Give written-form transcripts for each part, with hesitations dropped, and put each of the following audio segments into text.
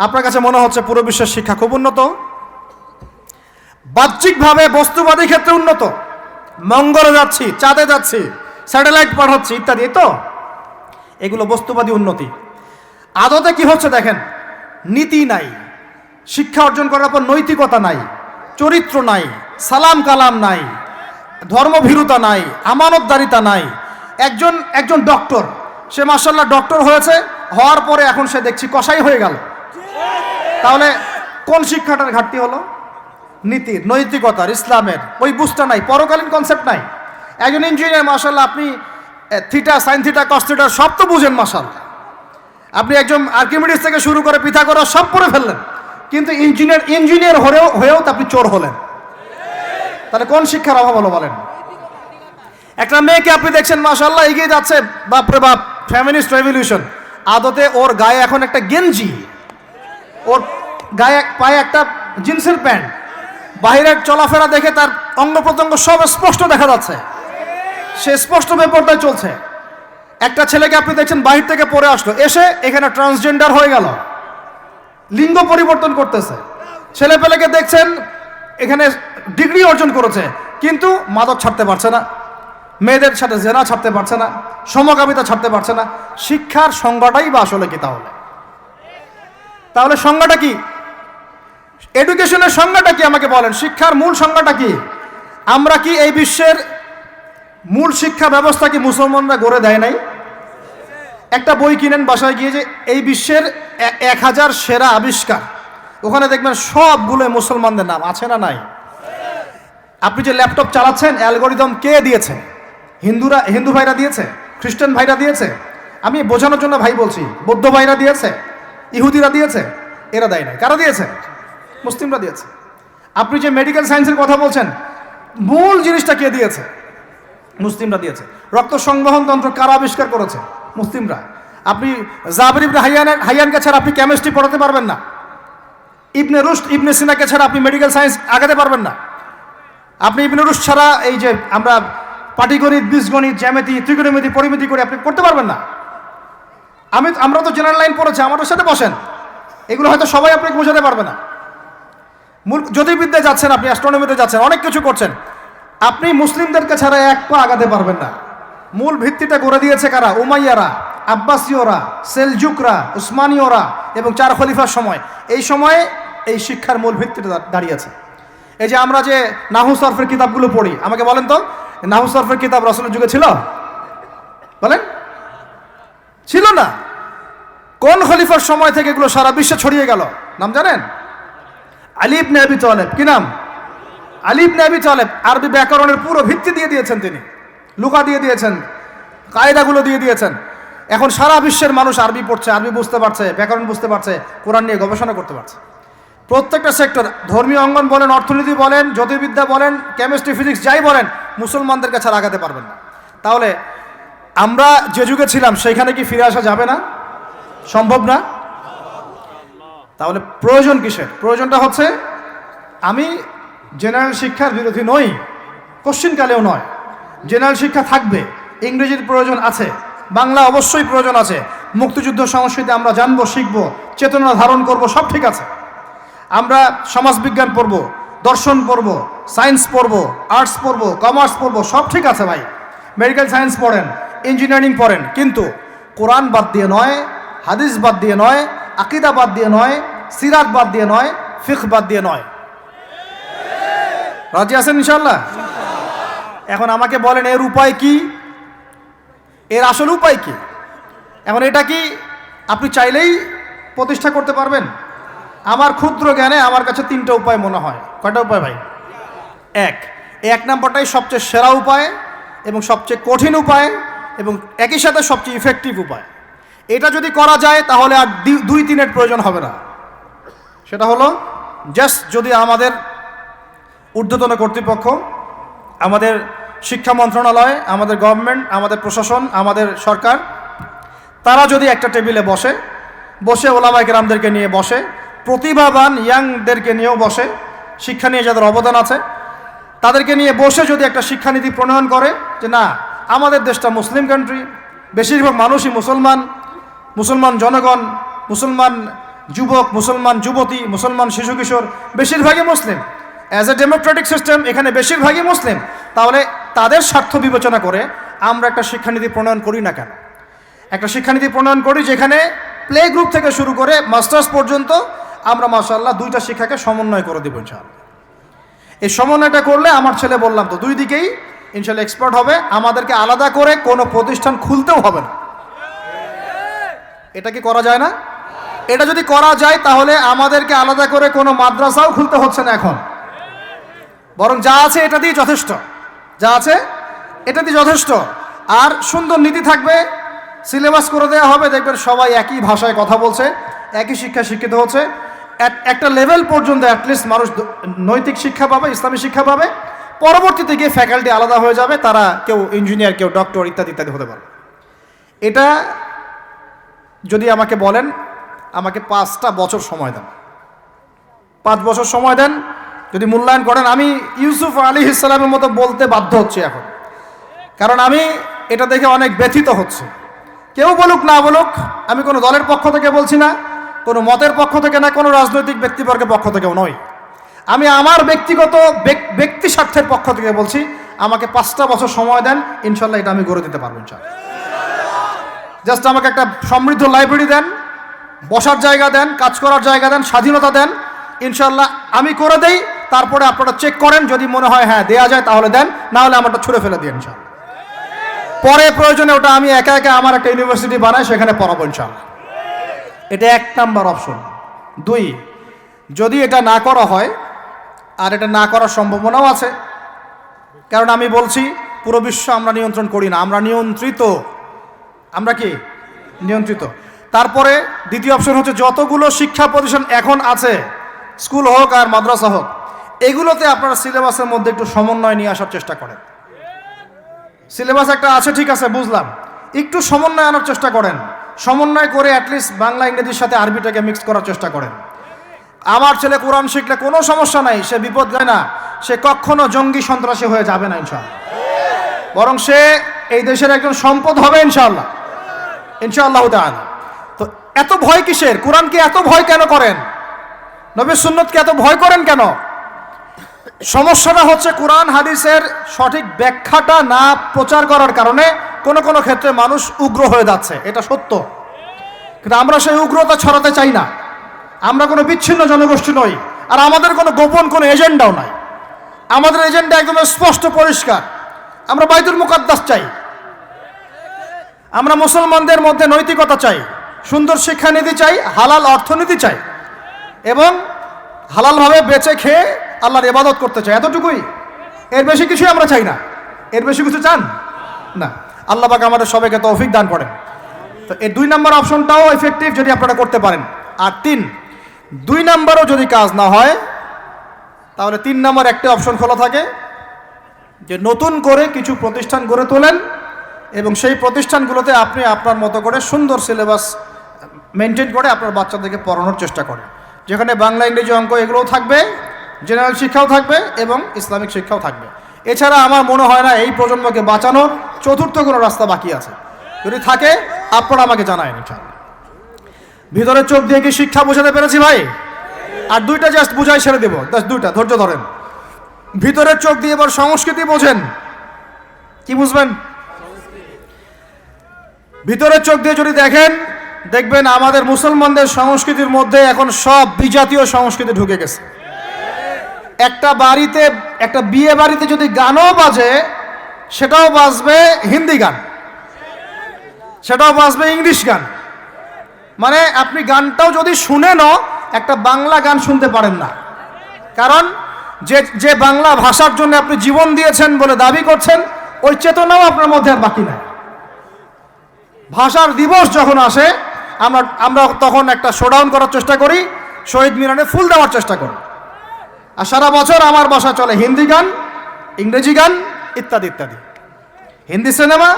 আপনার কাছে মনে হচ্ছে পুরো বিশ্বের শিক্ষা খুব উন্নত, বাহ্যিকভাবে বস্তুবাদী ক্ষেত্রে উন্নত, মঙ্গলে যাচ্ছি, চাঁদে যাচ্ছি, স্যাটেলাইট পাঠাচ্ছি ইত্যাদি, তো এগুলো বস্তুবাদী উন্নতি। আদতে কি হচ্ছে দেখেন, নীতি নাই, শিক্ষা অর্জন করার পর নৈতিকতা নাই, চরিত্র নাই, সালাম কালাম নাই, ধর্মভীরুতা নাই, আমানতদারিতা নাই। একজন ডক্টর, সে মাশাআল্লাহ ডক্টর হয়েছে, হওয়ার পরে এখন সে দেখছি কসাই হয়ে গেল। তাহলে কোন শিক্ষাটার ঘাটতি হলো? নীতির, নৈতিকতার, ইসলামের ওই বুঝটা নাই, পরকালীন কনসেপ্ট নাই। একজন ইঞ্জিনিয়ার মাশাআল্লাহ, আপনি theta, sine theta, cos theta সব তো বুঝেন মাশাআল্লাহ, আপনি একজন আর্কিমিডিস থেকে শুরু করে পিথাগোরাস সব পড়ে ফেললেন, কিন্তু ইঞ্জিনিয়ার হয়েও তো আপনি চোর হলেন। তাহলে কোন শিক্ষার অভাব হলো বলেন? একটা মেয়েকে আপনি দেখছেন মাশাআল্লাহ এগিয়ে যাচ্ছে, বাপরে বাপ, ফেমিনিস্ট রেভলিউশন, আদতে ওর গায়ে এখন একটা গেঞ্জি, ওর গায়ে পায়ে একটা জিন্সের প্যান্ট, বাহিরের চলাফেরা দেখে তার অঙ্গ প্রত্যঙ্গ সব স্পষ্ট দেখা যাচ্ছে, সে স্পষ্ট বেপরদায় চলছে। একটা ছেলেকে আপনি দেখছেন বাহির থেকে পড়ে আসলো, এসে এখানে ট্রান্সজেন্ডার হয়ে গেল, লিঙ্গ পরিবর্তন করতেছে। ছেলে পেলেকে দেখছেন এখানে ডিগ্রি অর্জন করেছে, কিন্তু মাদক ছাড়তে পারছে না, মেয়েদের সাথে জেনা ছাড়তে পারছে না, সমকামিতা ছাড়তে পারছে না। শিক্ষার সংজ্ঞাটাই বা আসলে কি? তাহলে সংজ্ঞাটা কি? এডুকেশনের সংজ্ঞাটা কি আমাকে বলেন? শিক্ষার মূল সংজ্ঞাটা কি? আমরা কি এই বিশ্বের মূল শিক্ষা ব্যবস্থা কি মুসলমানরা গড়ে দেয় নাই? একটা বই কিনেন বাসায় গিয়ে, যে এই বিশ্বের 1000 সেরা আবিষ্কার, ওখানে দেখবেন সবগুলো মুসলমানদের নাম আছে না নাই? আপনি যে ল্যাপটপ চালাচ্ছেন, অ্যালগোরিদম কে দিয়েছে? হিন্দু ভাইরা দিয়েছে, খ্রিস্টান ভাইরা দিয়েছে, আমি বোঝানোর জন্য ভাই বলছি, বৌদ্ধ ভাইরা দিয়েছে, ইহুদিরা দিয়েছে, এরা দেয় নাই। কারা দিয়েছে? মুসলিমরা দিয়েছে। আপনি যে মেডিকেল সায়েন্সের কথা বলছেন, মূল জিনিসটা কে দিয়েছে? মুসলিমরা দিয়েছে। রক্ত সংবহন তন্ত্র কারা আবিষ্কার করেছে? মুসলিমরা। আপনি জাবির ইবনে হাইয়ানকে ছাড়া আপনি কেমিস্ট্রি পড়াতে পারবেন না, ইবনে রুশদ, ইবনে সিনাকে ছাড়া আপনি মেডিকেল সায়েন্স আগাতে পারবেন না, আপনি ইবনে রুশদ ছাড়া এই যে আমরা পাটিগণিত, বীজগণিত, জ্যামিতি, ত্রিকোণমিতি, পরিমিতি করে আপনি করতে পারবেন না। আমরা তো জেনারেল লাইন পড়েছি, আমাদের সাথে বসেন, এগুলো হয়তো সবাই আপনাকে বোঝাতে পারবে না। মূল জ্যোতির্বিদ্যায় যাচ্ছেন, আপনি অ্যাস্ট্রোনমিতে যাচ্ছেন, অনেক কিছু করছেন, আপনি মুসলিমদেরকে ছাড়া এক পা আগাতে পারবেন না। মূল ভিত্তিটা গড়ে দিয়েছে কারা? উমাইয়ারা, আব্বাসীয়রা, সেলজুকরা, উসমানীয়রা এবং 4 খলিফার সময়। এই সময়ে এই শিক্ষার মূল ভিত্তিটা দাঁড়িয়েছে। এই যে আমরা যে নাহু সরফের কিতাবগুলো পড়ি, আমাকে বলেন তো, নাহু সরফের কিতাব রাসূলের যুগে ছিল? বলেন, ছিল না। কোন খলিফার সময় থেকে এগুলো সারা বিশ্বে ছড়িয়ে গেল? নাম জানেন? আলী ইবনে আবি তালেব। কি নাম? আলী ইবনে আবি তালেব। আরবি ব্যাকরণের পুরো ভিত্তি দিয়ে দিয়েছেন তিনি, লুকা দিয়ে দিয়েছেন, কায়দাগুলো দিয়ে দিয়েছেন। এখন সারা বিশ্বের মানুষ আরবি পড়ছে, আরবি বুঝতে পারছে, ব্যাকরণ বুঝতে পারছে, কোরআন নিয়ে গবেষণা করতে পারছে। প্রত্যেকটা সেক্টর, ধর্মীয় অঙ্গন বলেন, অর্থনীতি বলেন, জ্যোতির্বিদ্যা বলেন, কেমিস্ট্রি, ফিজিক্স, যাই বলেন, মুসলমানদের কাছে আগাতে পারবেন না। তাহলে আমরা যে যুগে ছিলাম সেইখানে কি ফিরে আসা যাবে না? সম্ভব না। তাহলে প্রয়োজন কিসের? প্রয়োজনটা হচ্ছে, আমি জেনারেল শিক্ষার বিরোধী নই, কোশ্চিনকালেও নয়, জেনারেল শিক্ষা থাকবে, ইংরেজির প্রয়োজন আছে, বাংলা অবশ্যই প্রয়োজন আছে, মুক্তিযুদ্ধ সংস্কৃতি আমরা জানবো, শিখবো, চেতনা ধারণ করব, সব ঠিক আছে। আমরা সমাজবিজ্ঞান পড়ব, দর্শন পড়ব, সায়েন্স পড়ব, আর্টস পড়ব, কমার্স পড়ব, সব ঠিক আছে ভাই। মেডিকেল সায়েন্স পড়েন, ইঞ্জিনিয়ারিং পড়েন, কিন্তু কোরআন বাদ দিয়ে নয়, হাদিস বাদ দিয়ে নয়, আকীদা বাদ দিয়ে নয়, সিরাত বাদ দিয়ে নয়, ফিকহ বাদ দিয়ে নয়। রাজি আছেন ইনশাআল্লাহ? এখন আমাকে বলেন, এর উপায় কি? এর আসল উপায় কি? এখন এটা কি আপনি চাইলেই প্রতিষ্ঠা করতে পারবেন? আমার ক্ষুদ্র জ্ঞানে আমার কাছে 3টা উপায় মনে হয়। কয়টা উপায় ভাই? এক নাম্বারটাই সবচেয়ে সেরা উপায় এবং সবচেয়ে কঠিন উপায় এবং একই সাথে সবচেয়ে ইফেক্টিভ উপায়। এটা যদি করা যায় তাহলে আর 2-3-এর প্রয়োজন হবে না। সেটা হলো, জাস্ট যদি আমাদের ঊর্ধ্বতন কর্তৃপক্ষ, আমাদের শিক্ষা মন্ত্রণালয়, আমাদের গভর্নমেন্ট, আমাদের প্রশাসন, আমাদের সরকার, তারা যদি একটা টেবিলে বসে ওলামায়ে কেরামদেরকে নিয়ে বসে, প্রতিভাবান ইয়াংদেরকে নিয়েও বসে, শিক্ষা নিয়ে যাদের অবদান আছে তাদেরকে নিয়ে বসে যদি একটা শিক্ষানীতি প্রণয়ন করে, যে না, আমাদের দেশটা মুসলিম কান্ট্রি, বেশিরভাগ মানুষই মুসলমান জনগণ, মুসলমান যুবক, মুসলমান যুবতী, মুসলমান শিশু কিশোর বেশিরভাগই মুসলিম। অ্যাজ এ ডেমোক্রেটিক সিস্টেম এখানে বেশিরভাগই মুসলিম। তাহলে তাদের স্বার্থ বিবেচনা করে আমরা একটা শিক্ষানীতি প্রণয়ন করি না কেন? একটা শিক্ষানীতি প্রণয়ন করি যেখানে প্লে গ্রুপ থেকে শুরু করে মাস্টার্স পর্যন্ত আমরা মাশাআল্লাহ দুইটা শিক্ষাকে সমন্বয় করে দেবো ইনশাআল্লাহ। এই সমন্বয়টা করলে আমার ছেলে বললাম তো দুই দিকেই ইনশাআল্লাহ এক্সপার্ট হবে। আমাদেরকে আলাদা করে কোনো প্রতিষ্ঠান খুলতেও হবে না। এটা কি করা যায় না? এটা যদি করা যায় তাহলে আমাদেরকে আলাদা করে কোনো মাদ্রাসাও খুলতে হচ্ছে না এখন, বরং যা আছে এটা দিয়ে যথেষ্ট। যা আছে এটা দিয়ে যথেষ্ট। আর সুন্দর নীতি থাকবে, সিলেবাস করে দেওয়া হবে, দেখবেন সবাই একই ভাষায় কথা বলছে, একই শিক্ষা শিক্ষিত হচ্ছে। একটা লেভেল পর্যন্ত অ্যাটলিস্ট মানুষ নৈতিক শিক্ষা পাবে, ইসলামী শিক্ষা পাবে। পরবর্তীতে গিয়ে ফ্যাকাল্টি আলাদা হয়ে যাবে, তারা কেউ ইঞ্জিনিয়ার, কেউ ডক্টর ইত্যাদি ইত্যাদি হতে পারে। এটা যদি আমাকে বলেন, আমাকে 5টা বছর সময় দেন, 5 বছর সময় দেন, যদি মূল্যায়ন করেন, আমি ইউসুফ আলাইহিস সালামের মতো বলতে বাধ্য হচ্ছি এখন। কারণ আমি এটা দেখে অনেক ব্যথিত হচ্ছে। কেউ বলুক না বলুক, আমি কোনো দলের পক্ষ থেকে বলছি না, কোনো মতের পক্ষ থেকে না, কোনো রাজনৈতিক ব্যক্তিবর্গের পক্ষ থেকেও নয়। আমি আমার ব্যক্তিগত ব্যক্তি স্বার্থের পক্ষ থেকে বলছি, আমাকে 5টা বছর সময় দেন, ইনশাল্লাহ এটা আমি গড়ে দিতে পারবো ইনশাল্লাহ। জাস্ট আমাকে একটা সমৃদ্ধ লাইব্রেরি দেন, বসার জায়গা দেন, কাজ করার জায়গা দেন, স্বাধীনতা দেন, ইনশাল্লাহ আমি করে দেই। তারপরে আপনারা চেক করেন, যদি মনে হয় হ্যাঁ দেয়া যায় তাহলে দেন, না হলে আমারটা ছুঁড়ে ফেলে দিন ইনশাল্লাহ। পরে প্রয়োজনে ওটা আমি একা একা আমার একটা ইউনিভার্সিটি বানাই, সেখানে পড়াবো ইনশাল্লাহ। এটা 1 নাম্বার অপশন। 2, যদি এটা না করা হয়, আর এটা না করার সম্ভাবনাও আছে, কারণ আমি বলছি পুরো বিশ্ব আমরা নিয়ন্ত্রণ করি না, আমরা নিয়ন্ত্রিত। আমরা কি নিয়ন্ত্রিত? তারপরে দ্বিতীয় অপশন হচ্ছে, যতগুলো শিক্ষা প্রতিষ্ঠান এখন আছে, স্কুল হোক আর মাদ্রাসা হোক, এগুলোতে আপনারা সিলেবাসের মধ্যে একটু সমন্বয় নিয়ে আসার চেষ্টা করেন। সিলেবাস একটা আছে, ঠিক আছে, বুঝলাম, একটু সমন্বয় আনার চেষ্টা করেন। সমন্বয় করে অ্যাটলিস্ট বাংলা ইংরেজির সাথে আরবিটাকে মিক্স করার চেষ্টা করেন। আমার ছেলে কোরআন শিখলে কোনো সমস্যা নাই, সে বিপদ যায় না, সে কখনো জঙ্গি সন্ত্রাসী হয়ে যাবে না ইনশাআল্লাহ, বরং সে এই দেশের একজন সম্পদ হবে ইনশাআল্লাহ, ইনশাআল্লাহ তাআলা। তো এত ভয় কিসের? কোরআনকে এত ভয় কেন করেন? নবীর সুন্নতকে এত ভয় করেন কেন? সমস্যাটা হচ্ছে কোরআন হাদিসের সঠিক ব্যাখ্যাটা না প্রচার করার কারণে কোনো কোনো ক্ষেত্রে মানুষ উগ্র হয়ে যাচ্ছে, এটা সত্য। কিন্তু আমরা সেই উগ্রতা ছড়াতে চাই না। আমরা কোনো বিচ্ছিন্ন জনগোষ্ঠী নই, আর আমাদের কোনো গোপন কোনো এজেন্ডাও নাই। আমাদের এজেন্ডা একদম স্পষ্ট পরিষ্কার। আমরা বাইতুল মুকাদ্দাস চাই, আমরা মুসলমানদের মধ্যে নৈতিকতা চাই, সুন্দর শিক্ষানীতি চাই, হালাল অর্থনীতি চাই, এবং হালালভাবে বেঁচে খেয়ে আল্লাহর ইবাদত করতে চাই, এতটুকুই। এর বেশি কিছুই আমরা চাই না। এর বেশি কিছু চান না। আল্লাহ পাক আমাদের সবাইকে তৌফিক দান করেন। তো এই 2 নাম্বার অপশনটাও এফেক্টিভ যদি আপনারা করতে পারেন। আর 3, 2 নাম্বারও যদি কাজ না হয়, তাহলে 3 নাম্বার একটা অপশন খোলা থাকে, যে নতুন করে কিছু প্রতিষ্ঠান গড়ে তোলেন এবং সেই প্রতিষ্ঠানগুলোতে আপনি আপনার মতো করে সুন্দর সিলেবাস মেনটেন করে আপনার বাচ্চাদেরকে পড়ানোর চেষ্টা করেন, যেখানে বাংলা ইংরেজি অঙ্ক এগুলোও থাকবে, জেনারেল শিক্ষাও থাকবে এবং ইসলামিক শিক্ষাও থাকবে। এছাড়া আমার মনে হয় না এই প্রজন্মকে বাঁচানোর চতুর্থ কোনো রাস্তা বাকি আছে। যদি থাকে আপনারা আমাকে জানায়েন ইনশাআল্লাহ। ভিতরে চোখ দিয়ে কি শিক্ষা বোঝাতে পেরেছি ভাই? আর 2টা জাস্ট বুঝাই ছেড়ে দেবো, 2টা ধৈর্য ধরেন। ভিতরের চোখ দিয়ে এবার সংস্কৃতি বোঝেন। কি বুঝবেন? ভিতরের চোখ দিয়ে যদি দেখেন, দেখবেন আমাদের মুসলমানদের সংস্কৃতির মধ্যে এখন সব বিজাতীয় সংস্কৃতি ঢুকে গেছে। একটা বাড়িতে, একটা বিয়ে বাড়িতে যদি গানও বাজে, সেটাও বাজবে হিন্দি গান, সেটাও বাজবে ইংলিশ গান। মানে আপনি গানটাও যদি শুনেনও, একটা বাংলা গান শুনতে পারেন না। কারণ যে বাংলা ভাষার জন্য আপনি জীবন দিয়েছেন বলে দাবি করছেন, ওই চেতনাও আপনার মধ্যে আর বাকি নাই। ভাষার দিবস যখন আসে, আমরা তখন একটা শোডাউন করার চেষ্টা করি, শহীদ মিনারে ফুল দেওয়ার চেষ্টা করি। আর সারা বছর আমার বাসা চলে হিন্দি গান, ইংরেজি গান ইত্যাদি ইত্যাদি, হিন্দি সিনেমা,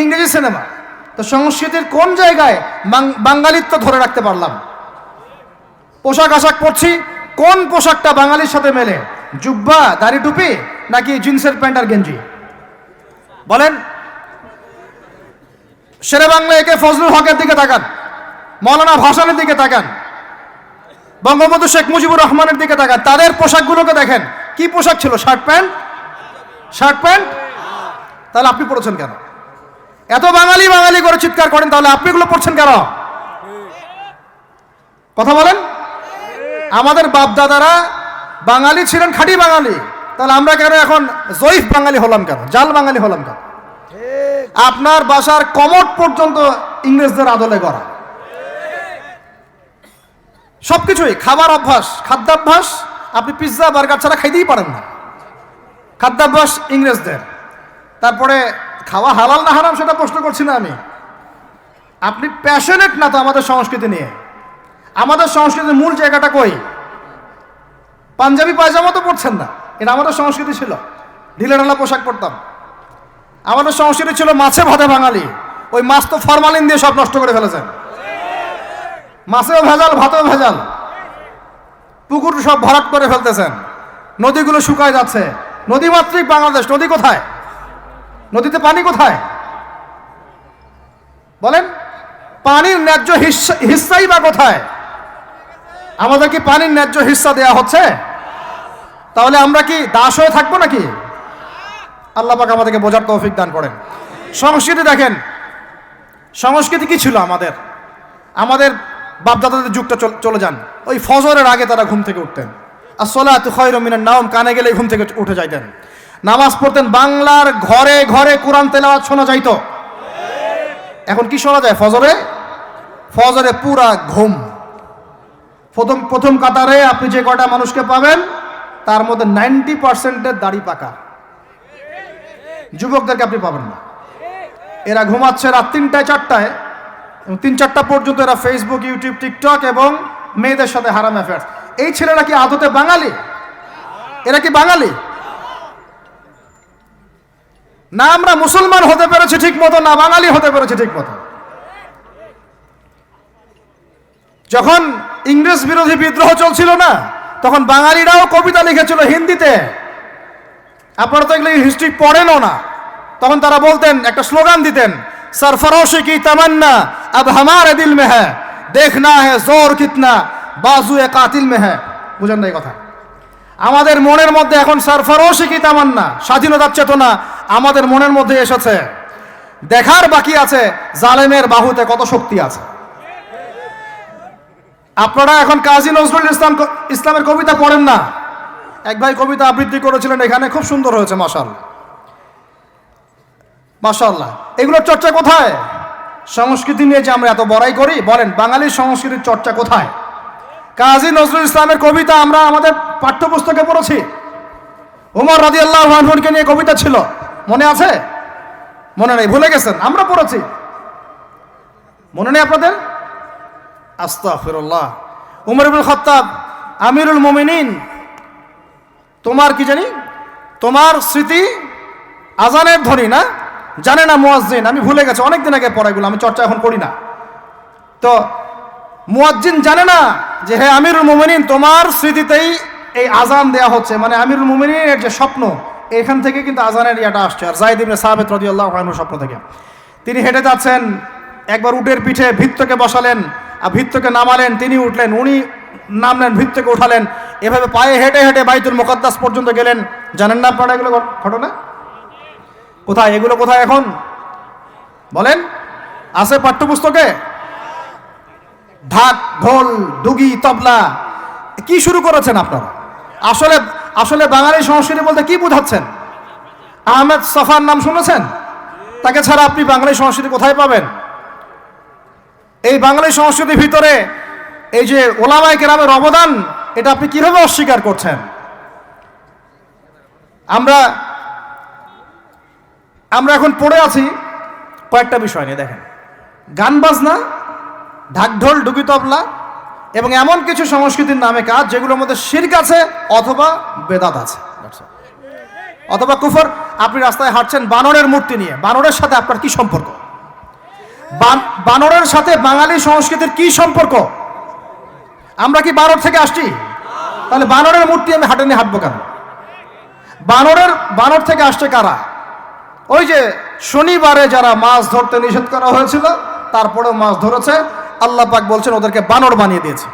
ইংরেজি সিনেমা। তো সংস্কৃতির কোন জায়গায় বাঙালিত্ব ধরে রাখতে পারলাম? পোশাক আশাক পরছি, কোন পোশাকটা বাঙালির সাথে মেলে? জুব্বা, দাড়ি টুপি, নাকি জিন্সের প্যান্ট আর গেঞ্জি? বলেন। শেরে বাংলা একে ফজলুল হকের দিকে তাকান, মৌলানা ভাসানের দিকে তাকান, বঙ্গবন্ধু শেখ মুজিবুর রহমানের দিকে তাকান, তাদের পোশাকগুলোকে দেখেন, কি পোশাক ছিল? Shirt pant. তাহলে আপনি পড়েছেন কেন? এত বাঙালি বাঙালি করে চিৎকার করেন, তাহলে আপনি এগুলো পড়ছেন কেন? কথা বলেন। আমাদের বাপ দাদারা বাঙালি ছিলেন, খাঁটি বাঙালি, তাহলে আমরা কেন এখন জয়ীফ বাঙালি হলাম কেন, জাল বাঙালি হলাম কেন? আপনার বাসার কমোড পর্যন্ত ইংরেজদের আদলে করা, সবকিছুই। খাবার অভ্যাস, খাদ্যাভ্যাস, আপনি পিৎজা বার্গার ছাড়া খাইতেই পারেন না, খাদ্যাভ্যাস ইংরেজদের। তারপরে খাওয়া হালাল না হারাম সেটা প্রশ্ন করছি না আমি, আপনি প্যাশনেট না তো আমাদের সংস্কৃতি নিয়ে। আমাদের সংস্কৃতির মূল জায়গাটা কই? পাঞ্জাবি পায়জামা তো পরছেন না, এটা আমাদের সংস্কৃতি ছিল, ঢিলেঢালা পোশাক পরতাম। আমাদের সংস্কৃতি ছিল মাছে ভাতে বাঙালি, ওই মাছ তো ফরমালিন দিয়ে সব নষ্ট করে ফেলেছেন, মাছেও ভেজাল, ভাতেও ভেজাল, পুকুর সব ভরাট করে ফেলতেছেন, নদীগুলো শুকায় যাচ্ছে। নদীমাতৃক বাংলাদেশ, নদী কোথায়? নদীতে পানি কোথায় বলেন? পানির ন্যায্য হিস্সাই বা কোথায়? আমাদের কি পানির ন্যায্য হিস্সা দেয়া হচ্ছে? তাহলে আমরা কি দাস হয়ে থাকবো নাকি? আল্লাহ পাক আমাদেরকে বোঝার তৌফিক দান করেন। সংস্কৃতি দেখেন, সংস্কৃতি কি ছিল আমাদের? আমাদের বাপদাদাদের যুগটা চলে যান, ওই ফজরের আগে তারা ঘুম থেকে উঠতেন, আসসালাতু খায়রুম মিনান নাওম, কানে গেলে ঘুম থেকে উঠে যাইতেন, নামাজ পড়তেন, বাংলার ঘরে ঘরে কোরআন তেলাওয়াত শোনা যাইতো। এখন কি শোনা যায়? ফজরে পুরা ঘুম। প্রথম কাতারে আপনি যে কয়টা মানুষকে পাবেন তার মধ্যে 90% দাড়ি পাকা, যুবকদেরকে আপনি পাবেন না। এরা ঘুমাচ্ছে রাত 3টায় 4টায়, 3-4টা পর্যন্ত এরা ফেসবুক, ইউটিউব, টিকটক এবং মেয়েদের সাথে হারাম অ্যাফেয়ার্স। এই ছেলেরা কি আদতে বাঙালি? এরা কি বাঙালি? না আমরা মুসলমান হতে পেরেছি ঠিক মতো, না বাঙালি হতে পেরেছি ঠিক মতো। যখন ইংরেজ বিরোধী বিদ্রোহ চলছিল না, তখন বাঙালিরাও কবিতা লিখেছিল হিন্দিতে। আপনারা তো এগুলো হিস্ট্রি পড়েনও না। তখন তারা বলতেন, একটা স্লোগান দিতেন, सरफरोशी की तमन्ना अब हमारे दिल में है, देखना है जोर कितना बाजुए कातिल में है। বুঝেন না এই কথা? আমাদের মনের মধ্যে এখন সরফরোশি কি তামান্না, স্বাধীনতার চেতনা আমাদের মনের মধ্যে এসেছে। দেখার বাকি আছে জালেমের বাহুতে কত শক্তি আছে। আপনারা এখন কাজী নজরুল ইসলামের কবিতা পড়েন না। এক ভাই কবিতা আবৃত্তি করেছিলেন এখানে, খুব সুন্দর হয়েছে, মাশাআল্লাহ মাশাআল্লাহ। এগুলোর চর্চা কোথায়? সংস্কৃতি নিয়ে যে আমরা এত বড়াই করি, বলেন বাঙালির সংস্কৃতির চর্চা কোথায়? কাজী নজরুল ইসলামের কবিতা আমরা আমাদের পাঠ্যপুস্তকে পড়েছি। ওমর রাদিয়াল্লাহু আনহুকে নিয়ে কবিতা ছিল, মনে আছে? মনে নেই, ভুলে গেছেন? আমরা পড়েছি, মনে নেই আপনাদের? আস্তাগফিরুল্লাহ। উমর ইবনে খাত্তাব, আমিরুল মুমিনিন, তোমার কি জানি, তোমার স্মৃতি আজানের ধ্বনি না, জানে না মুয়াজ্জিন। আমি ভুলে গেছি, অনেকদিন আগে পড়াইগুলো, আমি চর্চা এখন করি না। তো মুয়াজ্জিন জানে না যে হে আমিরুল মুমিনিন, তোমার স্মৃতিতেই এই আজান দেয়া হচ্ছে, মানে আমিরুল মুমিনিনের যে স্বপ্ন, এখান থেকে কিন্তু আজানের ইয়াটা আসছে। আর যায়েদ ইবনে সাবিত রাদিয়াল্লাহু আনহুর স্বপ্ন থেকে তিনি হেঁটে যাচ্ছেন, একবার উটের পিঠে ভৃত্যকে বসালেন, আর ভৃত্যকে নামালেন, তিনি উঠলেন, উনি নামলেন, ভৃত্যকে উঠালেন, এভাবে পায়ে হেঁটে হেঁটে বাইতুল মুকাদ্দাস পর্যন্ত গেলেন। জানেন না আপনারা এগুলো ঘটনা? কোথায় এগুলো, কোথায় এখন বলেন? আছে পাঠ্যপুস্তকে? ঢাক, ঢোল, ডুগি, তবলা, কি শুরু করেছেন আপনারা? আসলে আসলে বাঙালি সংস্কৃতি বলতে কি বোঝাচ্ছেন? আহমেদ সফার নাম শুনেছেন? তাকে ছাড়া আপনি বাঙালি সংস্কৃতি কোথায় পাবেন? এই বাঙালি সংস্কৃতির ভিতরে এই যে ওলামায়ে কেরামের অবদান, এটা আপনি কিভাবে অস্বীকার করছেন? আমরা এখন পড়ে আছি কয়েকটা বিষয় নিয়ে। দেখেন, গান বাজনা, ঢাকঢোল, ডুগি, তবলা এবং এমন কিছু সংস্কৃতির নামে কাজ যেগুলোর মধ্যে শিরক আছে অথবা বেদাত আছে অথবা কুফর। আপনি রাস্তায় হাঁটছেন বানরের মূর্তি নিয়ে, বানরের সাথে আপনার কি সম্পর্ক? বানরের সাথে বাঙালি সংস্কৃতির কি সম্পর্ক? আমরা কি বানর থেকে আসছি? তাহলে বানরের মূর্তি আমি হাটে নিয়ে হাঁটবো কেন? বানর থেকে আসছে কারা? ওই যে শনিবারে যারা মাছ ধরতে নিষেধ করা হয়েছিল, তারপরেও মাছ ধরেছে, আল্লাহ পাক বলছেন ওদেরকে বানর বানিয়ে দিয়েছে।